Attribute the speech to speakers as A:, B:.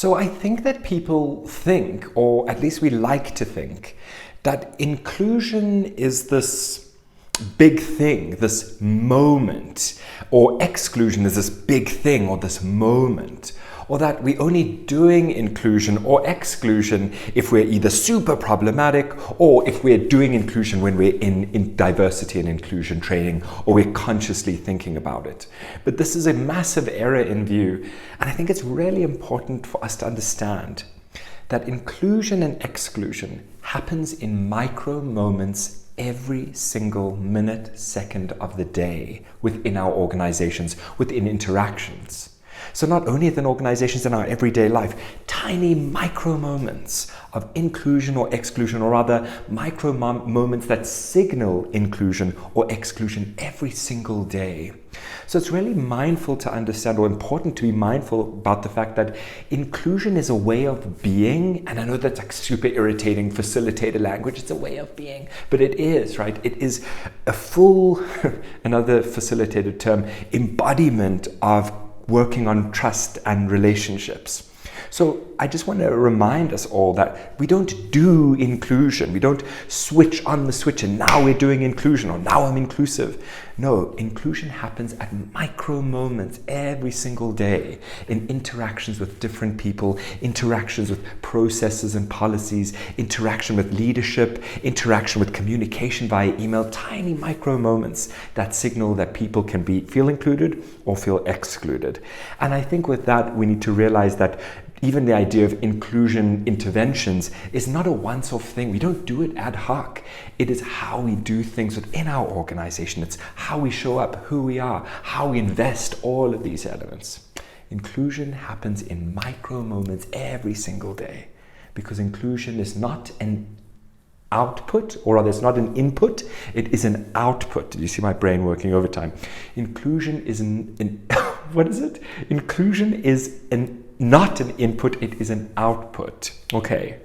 A: So I think that people think, or at least we like to think, that inclusion is this big thing, this moment, or exclusion is this big thing or this moment, or that we're only doing inclusion or exclusion if we're either super problematic or if we're doing inclusion when we're in diversity and inclusion training or we're consciously thinking about it. But this is a massive error in view, and I think it's really important for us to understand that inclusion and exclusion happens in micro moments every single minute, second of the day within our organizations, within interactions. So not only within organizations in our everyday life, tiny micro moments of inclusion or exclusion, or rather micro moments that signal inclusion or exclusion every single day. So it's really mindful to understand, or important to be mindful about the fact that inclusion is a way of being, and I know that's like super irritating facilitator language, it's a way of being, but it is, right? It is a full, another facilitated term, embodiment of working on trust and relationships. So I just want to remind us all that we don't do inclusion. We don't switch on the switch and now we're doing inclusion, or now I'm inclusive. No, inclusion happens at micro moments every single day in interactions with different people, interactions with processes and policies, interaction with leadership, interaction with communication via email, tiny micro moments that signal that people can feel included or feel excluded. And I think with that, we need to realize that even the idea of inclusion interventions is not a once-off thing. We don't do it ad hoc. It is how we do things within our organization. It's how we show up, who we are, how we invest, all of these elements. Inclusion happens in micro moments every single day, because inclusion is not an output, or rather it's not an input, it is an output. Did you see my brain working overtime? Inclusion is what is it? Inclusion is not an input, it is an output. Okay,